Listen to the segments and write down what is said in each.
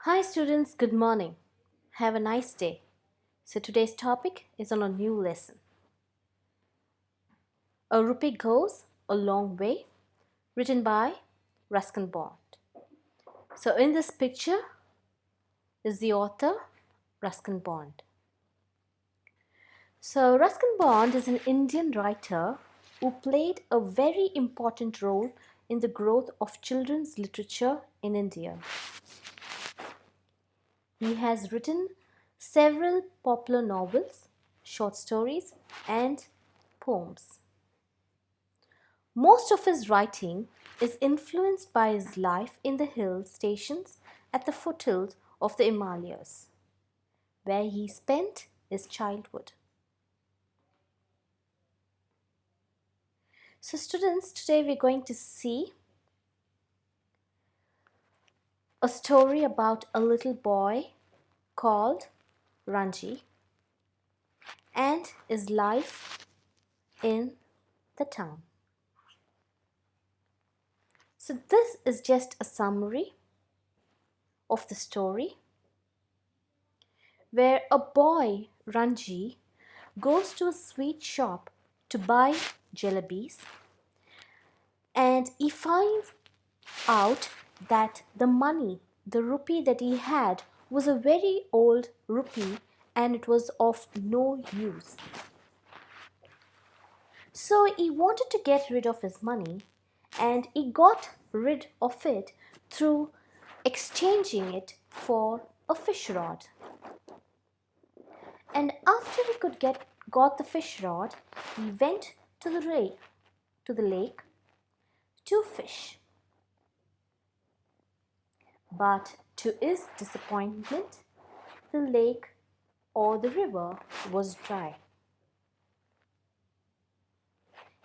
Hi students, good morning. Have a nice day. So today's topic is on a new lesson. A Rupee Goes a Long Way, written by Ruskin Bond. So in this picture is the author Ruskin Bond. So Ruskin Bond is an Indian writer who played a very important role in the growth of children's literature in India. He has written several popular novels, short stories, and poems. Most of his writing is influenced by his life in the hill stations at the foothills of the Himalayas, where he spent his childhood. So students, today we're going to see a story about a little boy called Ranji and his life in the town. So this is just a summary of the story where a boy, Ranji, goes to a sweet shop to buy jalebis, and he finds out that the rupee that he had, was a very old rupee and it was of no use. So he wanted to get rid of his money and he got rid of it through exchanging it for a fish rod. And after he got the fish rod, he went to the lake to fish. But to his disappointment, the lake or the river was dry.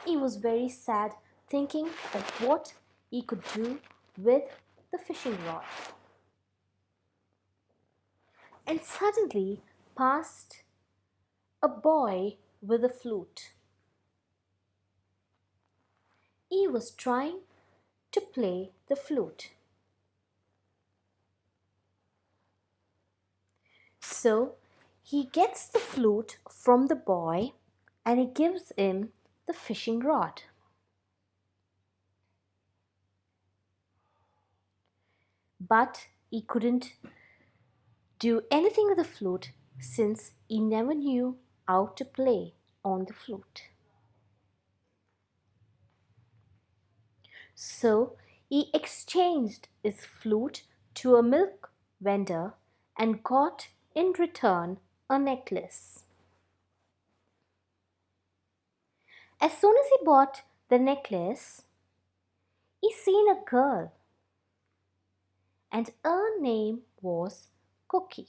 He was very sad, thinking of what he could do with the fishing rod. And suddenly passed a boy with a flute. He was trying to play the flute. So he gets the flute from the boy and he gives him the fishing rod. But he couldn't do anything with the flute since he never knew how to play on the flute. So he exchanged his flute to a milk vendor and got in return a necklace. As soon as he bought the necklace, he seen a girl and her name was Cookie.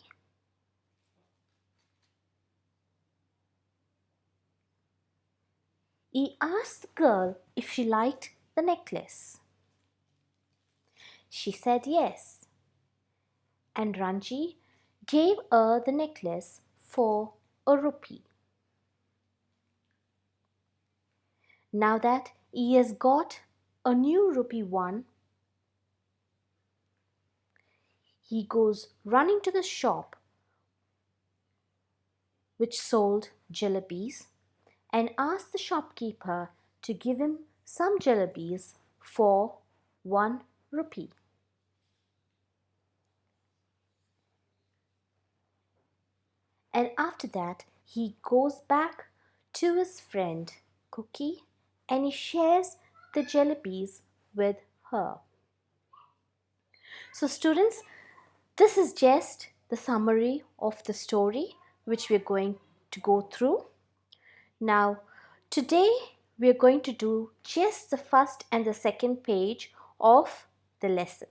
He asked the girl if she liked the necklace. She said yes, and Ranji gave her the necklace for a rupee. Now that he has got a new rupee one, he goes running to the shop which sold jalebis and asks the shopkeeper to give him some jalebis for 1 rupee. And after that, he goes back to his friend Cookie and he shares the jalebis with her. So students, this is just the summary of the story which we're going to go through. Now, today we're going to do just the first and the second page of the lesson.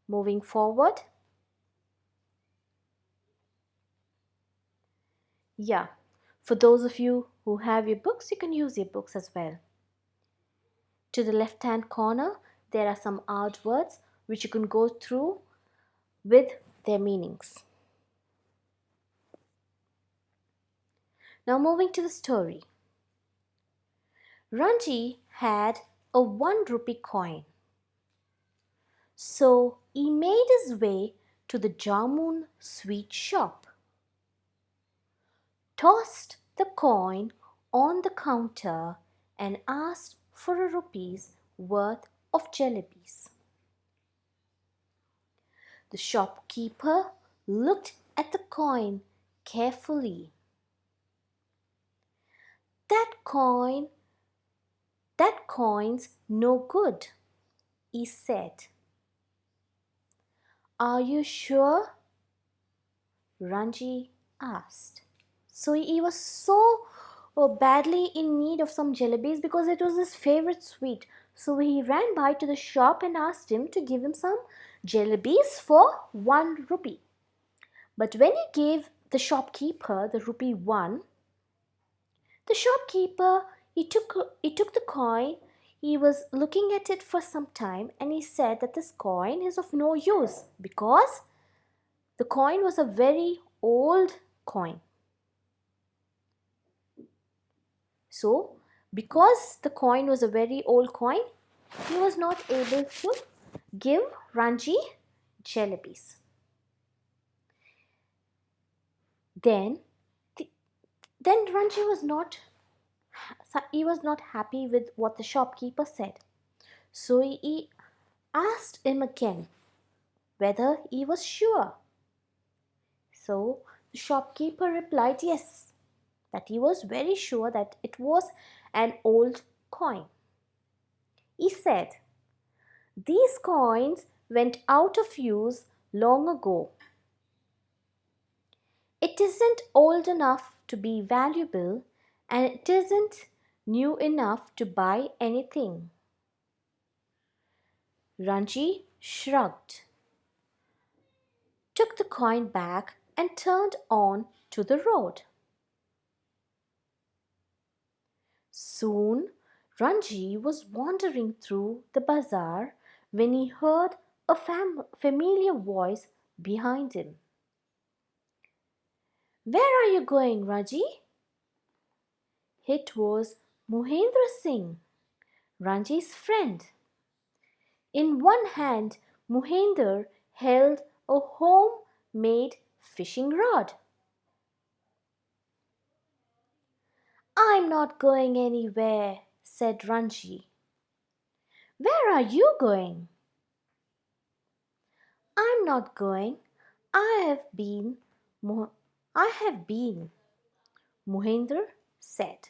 Moving forward. Yeah, for those of you who have your books, you can use your books as well. To the left hand corner, there are some odd words which you can go through with their meanings. Now moving to the story. Ranji had a 1 rupee coin. So he made his way to the jamun sweet shop, tossed the coin on the counter and asked for a rupee's worth of jalebis. The shopkeeper looked at the coin carefully. That coin's no good, he said. Are you sure? Ranji asked. So he was so badly in need of some jalebis because it was his favorite sweet. So he ran by to the shop and asked him to give him some jalebis for 1 rupee. But when he gave the shopkeeper the rupee 1, the shopkeeper he took the coin. He was looking at it for some time and he said that this coin is of no use because the coin was a very old coin. So, because the coin was a very old coin, he was not able to give Ranji jalebis. Then Ranji was not happy with what the shopkeeper said. So he asked him again whether he was sure. So the shopkeeper replied yes, that he was very sure that it was an old coin. He said, "These coins went out of use long ago. It isn't old enough to be valuable and it isn't new enough to buy anything." Ranji shrugged, took the coin back and turned on to the road. Soon Ranji was wandering through the bazaar when he heard a familiar voice behind him. "Where are you going, Ranji?" It was Mohendra Singh, Ranji's friend. In one hand, Mohinder held a homemade fishing rod. "I'm not going anywhere," said Ranji. "Where are you going?" "I'm not going. I have been, Mohinder said.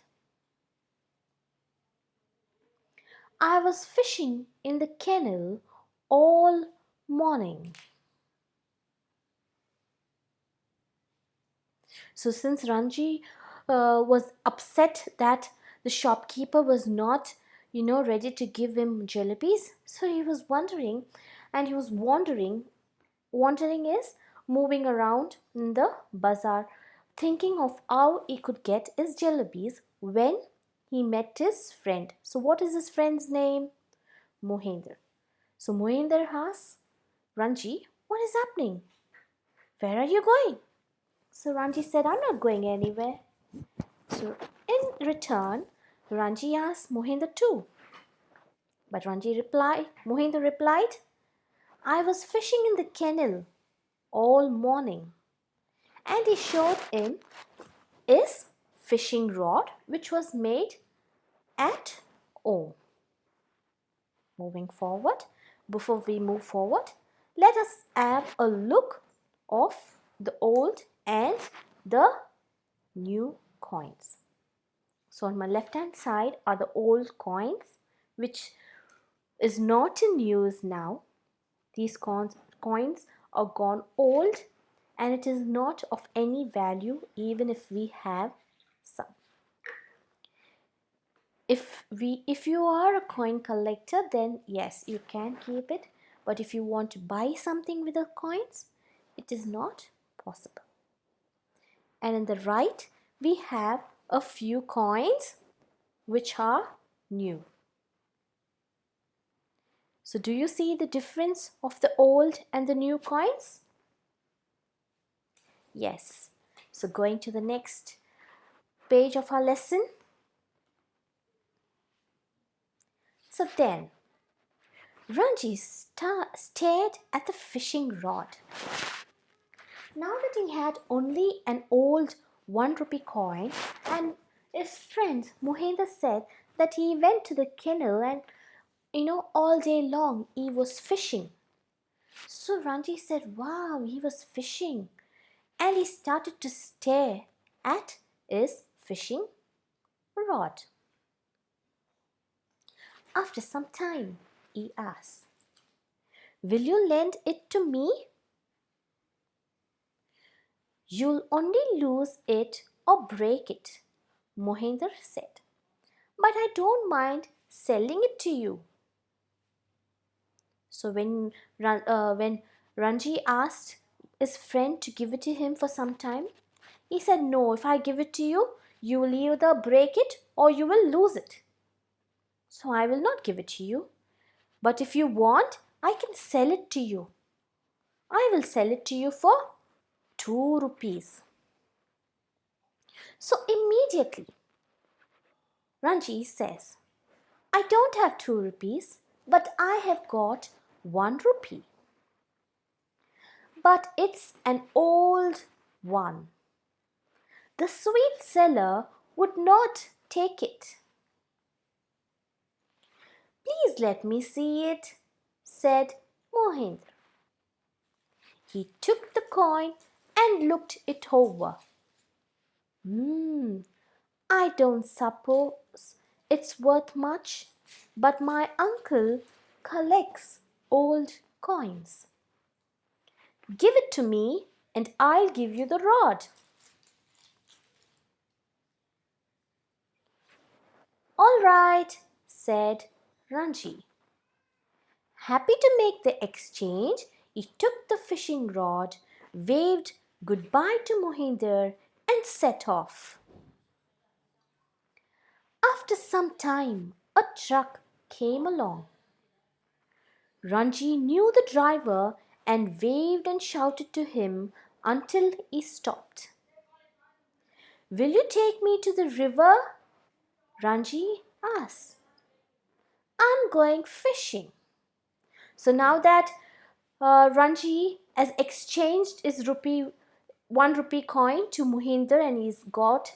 "I was fishing in the canal all morning." So since Ranji was upset that the shopkeeper was not, ready to give him jalebis, so he was wondering, and he was wandering is moving around in the bazaar, thinking of how he could get his jalebis when he met his friend. So what is his friend's name? Mohinder. So Mohinder asks Ranji, "What is happening? Where are you going?" So Ranji said, "I'm not going anywhere." So in return, Ranji asked Mohinder too. But Mohinder replied, "I was fishing in the canal all morning." And he showed him his fishing rod, which was made at home. Before we move forward, let us have a look of the old and the new coins. So on my left hand side are the old coins, which is not in use now. These coins are gone old and it is not of any value even if we have some. If you are a coin collector, then yes, you can keep it, but if you want to buy something with the coins, it is not possible. And in the right we have a few coins which are new. So do you see the difference of the old and the new coins? Yes. So going to the next page of our lesson. So then Ranji stared at the fishing rod. Now that he had only an old 1 rupee coin, and his friend Mohenda said that he went to the canal and all day long he was fishing. So Ranji said, wow, he was fishing. And he started to stare at his fishing rod. After some time, he asked, will you lend it to me? You'll only lose it or break it, Mohinder said. But I don't mind selling it to you. So when Ranji asked his friend to give it to him for some time, he said, no, if I give it to you, you will either break it or you will lose it. So I will not give it to you. But if you want, I can sell it to you. I will sell it to you for 2 rupees. So immediately, Ranji says, I don't have 2 rupees, but I have got 1 rupee. But it's an old one. The sweet seller would not take it. Please let me see it, said Mohinder. He took the coin and looked it over. I don't suppose it's worth much, but my uncle collects old coins. Give it to me and I'll give you the rod. All right, said Ranji. Happy to make the exchange, he took the fishing rod, waved goodbye to Mohinder and set off. After some time, a truck came along. Ranji knew the driver and waved and shouted to him until he stopped. Will you take me to the river? Ranji asked. I'm going fishing. So now that Ranji has exchanged his 1 rupee coin to Mohinder and he's got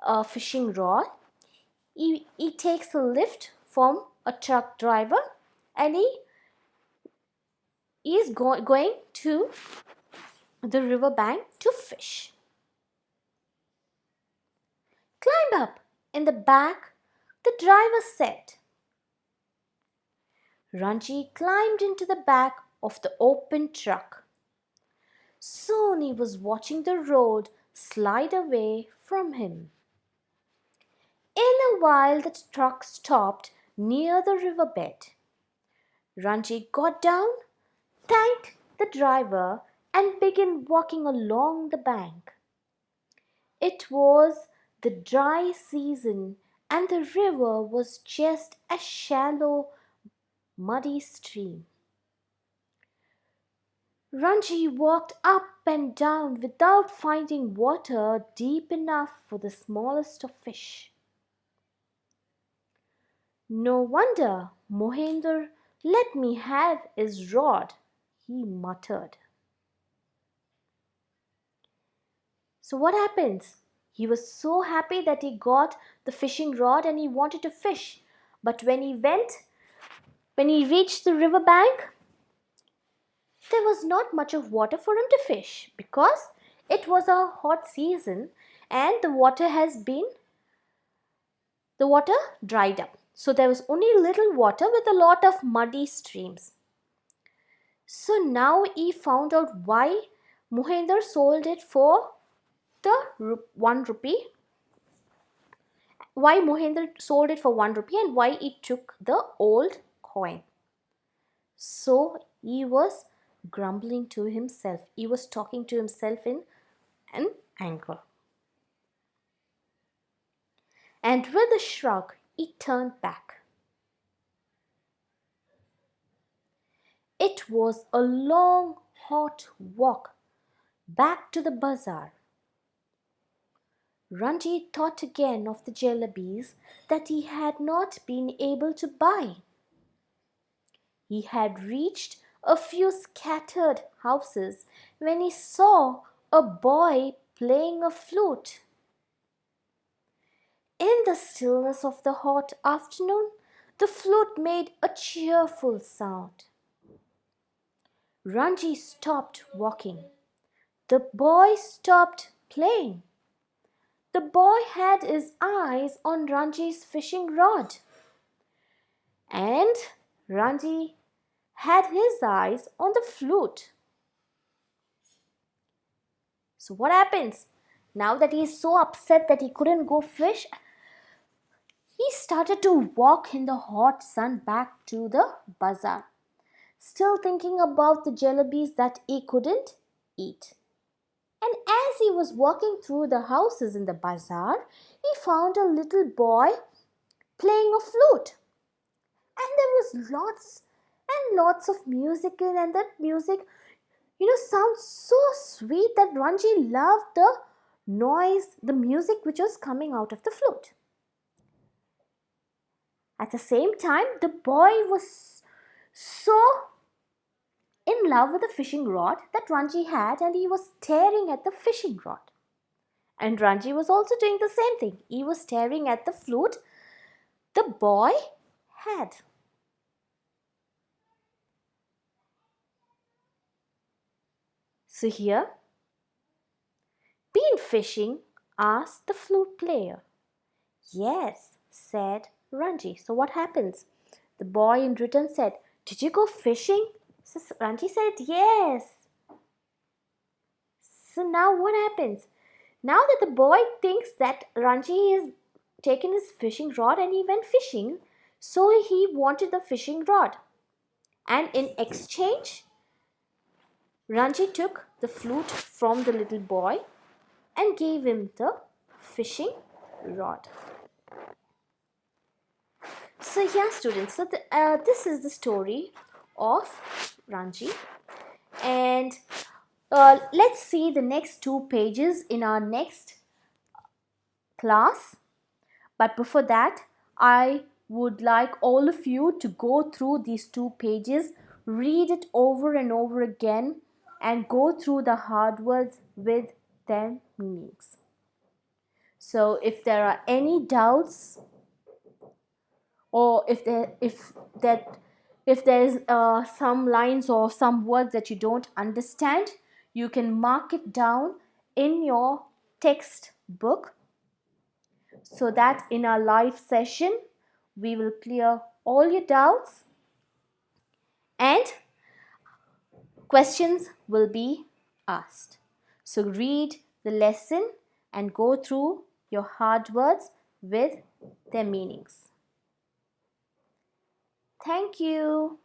a fishing rod, he takes a lift from a truck driver and he is going to the river bank to fish. Climb up in the back, the driver said. Ranji climbed into the back of the open truck. Soon he was watching the road slide away from him. In a while the truck stopped near the riverbed. Ranji got down, thanked the driver and began walking along the bank. It was the dry season and the river was just a shallow, muddy stream. Ranji walked up and down without finding water deep enough for the smallest of fish. No wonder Mohinder let me have his rod, he muttered. So what happens? He was so happy that he got the fishing rod and he wanted to fish. But when he reached the river bank, there was not much of water for him to fish because it was a hot season and the water dried up. So there was only little water with a lot of muddy streams. So now he found out why Mohinder sold it for the 1 rupee. Why Mohinder sold it for 1 rupee and why he took the old coin. So he was grumbling to himself. He was talking to himself in an anger. And with a shrug, he turned back. It was a long, hot walk back to the bazaar. Ranji thought again of the jalebis that he had not been able to buy. He had reached a few scattered houses when he saw a boy playing a flute. In the stillness of the hot afternoon, the flute made a cheerful sound. Ranji stopped walking. The boy stopped playing. The boy had his eyes on Ranji's fishing rod, and Ranji had his eyes on the flute. So what happens? Now that he is so upset that he couldn't go fish, he started to walk in the hot sun back to the bazaar, still thinking about the jalebis that he couldn't eat. And as he was walking through the houses in the bazaar, he found a little boy playing a flute. And there was lots and lots of music in, and that music, sounds so sweet that Ranji loved the noise, the music which was coming out of the flute. At the same time, the boy was so in love with the fishing rod that Ranji had, and he was staring at the fishing rod. And Ranji was also doing the same thing. He was staring at the flute the boy had. So here, been fishing? Asked the flute player. Yes, said Ranji. So what happens? The boy in return said, did you go fishing? So Ranji said, yes. So now what happens? Now that the boy thinks that Ranji has taken his fishing rod and he went fishing, so he wanted the fishing rod. And in exchange, Ranji took the flute from the little boy and gave him the fishing rod. So yeah, students, so this is the story of Ranji, and let's see the next 2 pages in our next class. But before that, I would like all of you to go through these 2 pages, read it over and over again, and go through the hard words with their meanings. So if there are any doubts, or if there's some lines or some words that you don't understand, you can mark it down in your textbook, so that in our live session we will clear all your doubts and questions will be asked. So read the lesson and go through your hard words with their meanings. Thank you.